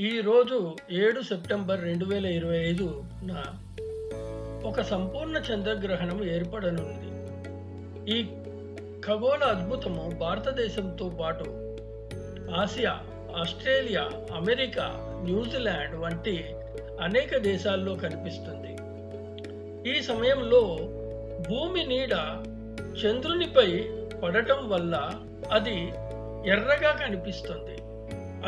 ఈరోజు 7 సెప్టెంబర్ 2025న ఒక సంపూర్ణ చంద్రగ్రహణం ఏర్పడనుంది. ఈ ఖగోళ అద్భుతము భారతదేశంతో పాటు ఆసియా, ఆస్ట్రేలియా, అమెరికా, న్యూజిలాండ్ వంటి అనేక దేశాల్లో కనిపిస్తుంది. ఈ సమయంలో భూమి నీడ చంద్రునిపై పడటం వల్ల అది ఎర్రగా కనిపిస్తుంది.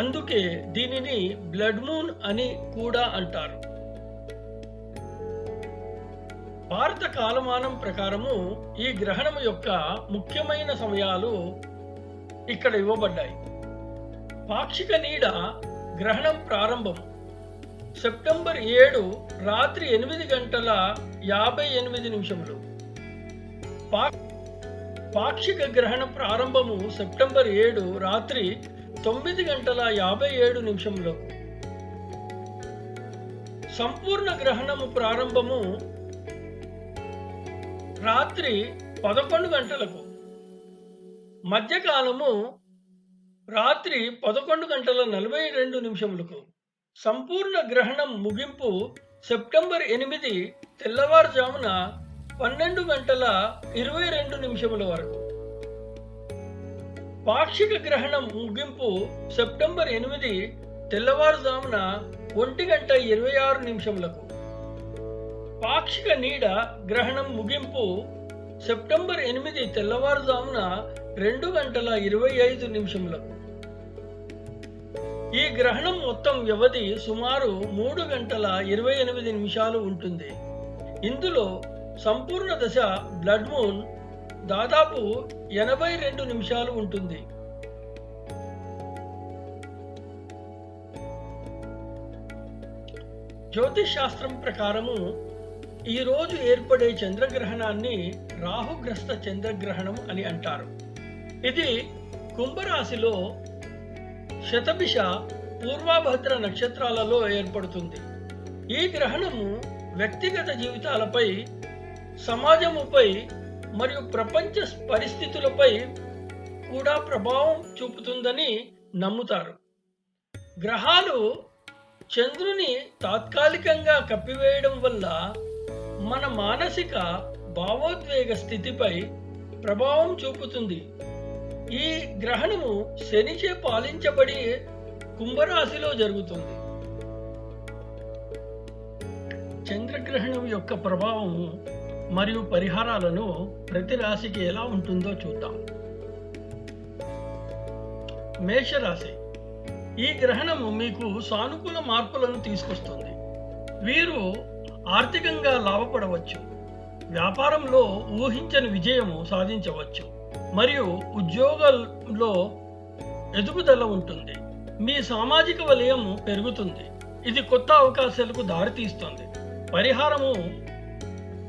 అందుకే దీనిని బ్లడ్ మూన్ అని కూడా అంటారు. భారత కాలమానం ప్రకారము ఈ గ్రహణం యొక్క ముఖ్యమైన సమయాలు ఇక్కడ ఇవ్వబడ్డాయి. పాక్షిక నీడ గ్రహణం ప్రారంభం సెప్టెంబర్ 7 రాత్రి 8:58 పాక్షిక గ్రహణ ప్రారంభము సెప్టెంబర్ 7 రాత్రి 9:57 సంపూర్ణ గ్రహణము ప్రారంభము రాత్రి 11 గంటలకు. మధ్యకాలము రాత్రి 11:42 సంపూర్ణ గ్రహణం ముగింపు సెప్టెంబర్ 8 తెల్లవారుజామున 12:22 వరకు. పాక్షిక గ్రహణం ముగింపు సెప్టెంబర్ 8 తెల్లవారుజామున 1:26 పాక్షిక నీడ గ్రహణం ముగింపు సెప్టెంబర్ 8 తెల్లవారుజామున 2:25 ఈ గ్రహణం మొత్తం వ్యవధి సుమారు 3:28 ఉంటుంది. ఇందులో సంపూర్ణ దశ బ్లడ్ మూన్ దాదాపు 82 నిమిషాలు ఉంటుంది. జ్యోతిష్ శాస్త్రం ప్రకారము ఈరోజు ఏర్పడే చంద్రగ్రహణాన్ని రాహుగ్రస్త చంద్రగ్రహణం అని అంటారు. ఇది కుంభరాశిలో శతభిష పూర్వభద్ర నక్షత్రాలలో ఏర్పడుతుంది. ఈ గ్రహణము వ్యక్తిగత జీవితాలపై, సమాజముపై మరియు ప్రపంచ పరిస్థితులపై కూడా ప్రభావం చూపుతుందని నమ్ముతారు. గ్రహాలు చంద్రుని తాత్కాలికంగా కప్పివేయడం వల్ల మన మానసిక భావోద్వేగ స్థితిపై ప్రభావం చూపుతుంది. ఈ గ్రహణము శనిచే పాలించబడి కుంభరాశిలో జరుగుతుంది. చంద్రగ్రహణం యొక్క ప్రభావము మరియు పరిహారాలను ప్రతి రాశికి ఎలా ఉంటుందో చూద్దాం. మేషరాశి. ఈ గ్రహణము మీకు సానుకూల మార్పులను తీసుకొస్తుంది. వీరు ఆర్థికంగా లాభపడవచ్చు, వ్యాపారంలో ఊహించని విజయము సాధించవచ్చు మరియు ఉద్యోగాల్లో ఎదుగుదల ఉంటుంది. మీ సామాజిక వలయం పెరుగుతుంది. ఇది కొత్త అవకాశాలకు దారితీస్తుంది. పరిహారము: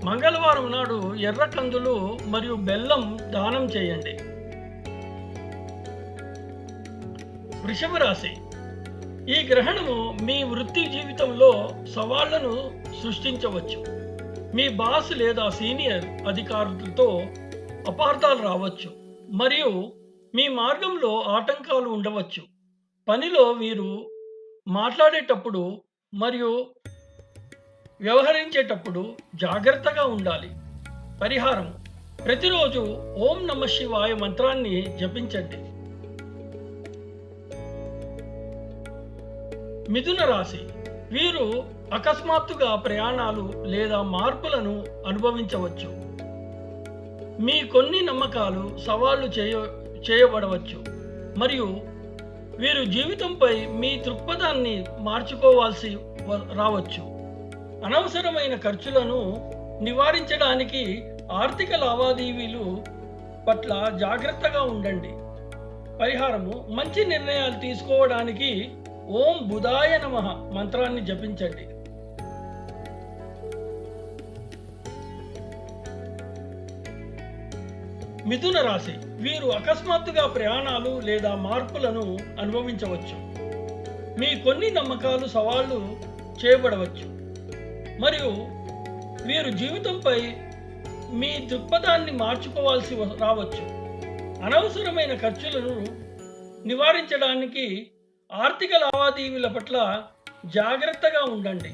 మంగళవారం నాడు ఎర్ర కందులు మరియు బెల్లం దానం చేయండి. వృషభ రాశి. ఈ గ్రహణము మీ వృత్తి జీవితంలో సవాళ్లను సృష్టించవచ్చు. మీ బాస్ లేదా సీనియర్ అధికారులతో అపార్థాలు రావచ్చు మరియు మీ మార్గంలో ఆటంకాలు ఉండవచ్చు. పనిలో వీరు మాట్లాడేటప్పుడు మరియు వ్యవహరించేటప్పుడు జాగ్రత్తగా ఉండాలి. పరిహారం: ప్రతిరోజు ఓం నమః శివాయ మంత్రాన్ని జపించండి. మిథున రాశి. వీరు అకస్మాత్తుగా ప్రయాణాలు లేదా మార్పులను అనుభవించవచ్చు. మీ కొన్ని నమ్మకాలు సవాళ్లు చేయబడవచ్చు మరియు వీరు జీవితంపై మీ దృక్పథాన్ని మార్చుకోవాల్సి రావచ్చు. అనవసరమైన ఖర్చులను నివారించడానికి ఆర్థిక లావాదేవీలు పట్ల జాగ్రత్తగా ఉండండి. పరిహారము: మంచి నిర్ణయాలు తీసుకోవడానికి ఓం బుధాయ నమః మంత్రాన్ని జపించండి. మిథున రాశి. వీరు అకస్మాత్తుగా ప్రయాణాలు లేదా మార్పులను అనుభవించవచ్చు. మీ కొన్ని నమ్మకాలు సవాళ్లు చేయబడవచ్చు మరియు వీరు జీవితంపై మీ దృక్పథాన్ని మార్చుకోవాల్సి రావచ్చు. అనవసరమైన ఖర్చులను నివారించడానికి ఆర్థిక లావాదేవీల పట్ల జాగ్రత్తగా ఉండండి.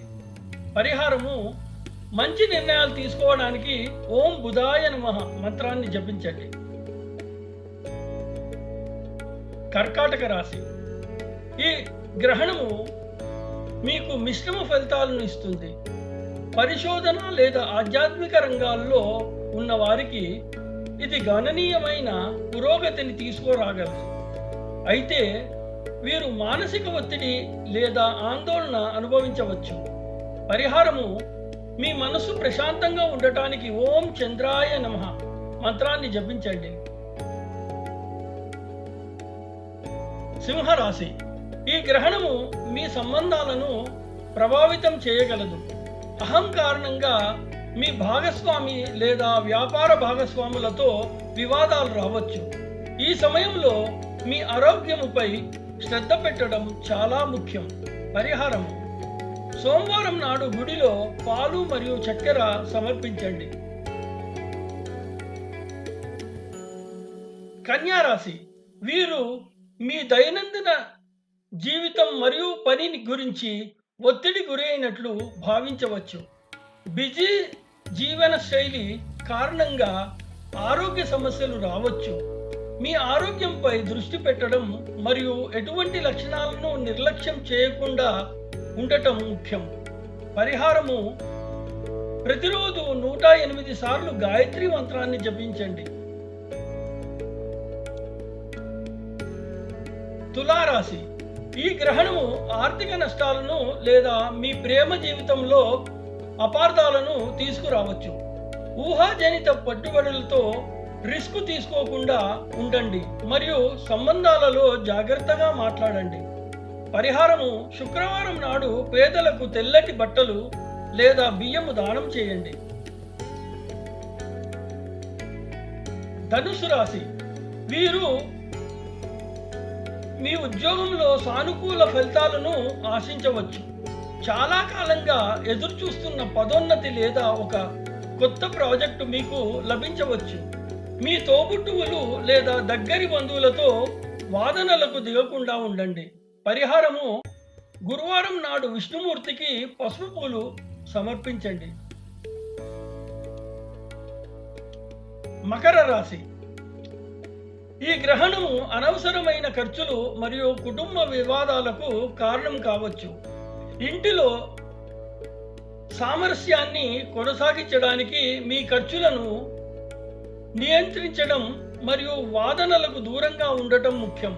పరిహారము మంచి నిర్ణయాలు తీసుకోవడానికి ఓం బుధాయ నమః మంత్రాన్ని జపించండి. కర్కాటక రాశి. ఈ గ్రహణము మీకు మిశ్రమ ఫలితాలను ఇస్తుంది. పరిశోధన లేదా ఆధ్యాత్మిక రంగాల్లో ఉన్న వారికి ఇది గణనీయమైన పురోగతిని తీసుకురాగలదు. అయితే వీరు మానసిక ఒత్తిడి లేదా ఆందోళన అనుభవించవచ్చు. పరిహారము మీ మనసు ప్రశాంతంగా ఉండటానికి ఓం చంద్రాయ నమః మంత్రాన్ని జపించండి. సింహరాశి. ఈ గ్రహణము మీ సంబంధాలను ప్రభావితం చేయగలదు. అహం కారణంగా మీ భాగస్వామి లేదా వ్యాపార భాగస్వాములతో వివాదాలు రావచ్చు. ఈ సమయంలో మీ ఆరోగ్యముపై శ్రద్ధ పెట్టడం చాలా ముఖ్యం. పరిహారం సోమవారం నాడు గుడిలో పాలు మరియు చక్కెర సమర్పించండి. కన్యా రాశి. వీరు మీ దైనందిన జీవితం మరియు పని గురించి ఒత్తిడి గురైనట్లు భావించవచ్చు. బిజీ జీవన శైలి కారణంగా ఆరోగ్య సమస్యలు రావచ్చు. మీ ఆరోగ్యంపై దృష్టి పెట్టడం మరియు ఎటువంటి లక్షణాలను నిర్లక్ష్యం చేయకుండా ఉండటం ముఖ్యం. పరిహారము ప్రతిరోజు 108 సార్లు గాయత్రి మంత్రాన్ని జపించండి. తులారాశి. ఈ గ్రహణము ఆర్థిక నష్టాలను లేదా మీ ప్రేమ జీవితంలో అపార్థాలను తీసుకురావచ్చు. ఊహాజనిత పట్టుబడులతో రిస్క్ తీసుకోకుండా ఉండండి మరియు సంబంధాలలో జాగ్రత్తగా మాట్లాడండి. పరిహారము శుక్రవారం నాడు పేదలకు తెల్లటి బట్టలు లేదా బియ్యము దానం చేయండి. ధనుసు రాశి. వీరు మీ ఉద్యోగంలో సానుకూల ఫలితాలను ఆశించవచ్చు. చాలా కాలంగా ఎదురు చూస్తున్న పదోన్నతి లేదా ఒక కొత్త ప్రాజెక్టు మీకు లభించవచ్చు. మీ తోబుట్టువులు లేదా దగ్గరి బంధువులతో వాదనలకు దిగకుండా ఉండండి. పరిహారము గురువారం నాడు విష్ణుమూర్తికి పసుపు పూలు సమర్పించండి. మకర రాశి. ఈ గ్రహణము అనవసరమైన ఖర్చులు మరియు కుటుంబ వివాదాలకు కారణం కావచ్చు. ఇంటిలో సామరస్యాన్ని కొనసాగించడానికి మీ ఖర్చులను నియంత్రించడం మరియు వాదనలకు దూరంగా ఉండటం ముఖ్యం.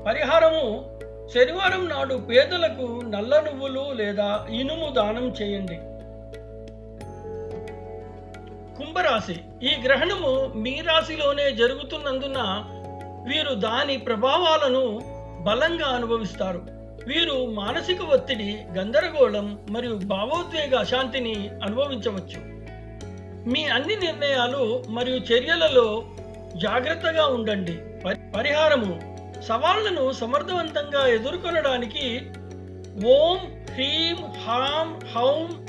పరిహారము శనివారం నాడు పేదలకు నల్ల నువ్వులు లేదా ఇనుము దానం చేయండి. కుంభరాశి. ఈ గ్రహణము మీ రాశిలోనే జరుగుతున్నందున వీరు దాని ప్రభావాలను బలంగా అనుభవిస్తారు. వీరు మానసిక ఒత్తిడి, గందరగోళం మరియు భావోద్వేగ అశాంతిని అనుభవించవచ్చు. మీ అన్ని నిర్ణయాలు మరియు చర్యలలో జాగ్రత్తగా ఉండండి. పరిహారము సవాళ్లను సమర్థవంతంగా ఎదుర్కొనడానికి ఓం హ్రీం హాం హౌం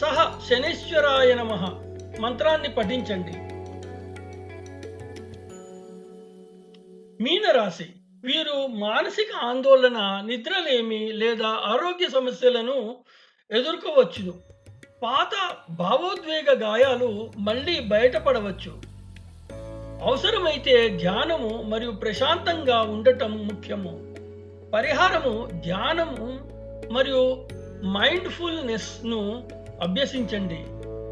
సహ శనీశ్వరాయ నమః మంత్రాన్ని పఠించండి. మీనరాశి. వీరు మానసిక ఆందోళన, నిద్రలేమి లేదా ఆరోగ్య సమస్యలను ఎదుర్కోవచ్చును. పాత భావోద్వేగ గాయాలు మళ్ళీ బయటపడవచ్చు. అవసరమైతే ధ్యానము మరియు ప్రశాంతంగా ఉండటం ముఖ్యము. పరిహారము ధ్యానము మరియు మైండ్ఫుల్నెస్ను అభ్యసించండి.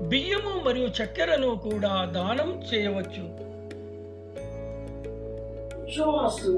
బియ్యము మరియు చక్కెరను కూడా దానం చేయవచ్చు. శుభమస్తు.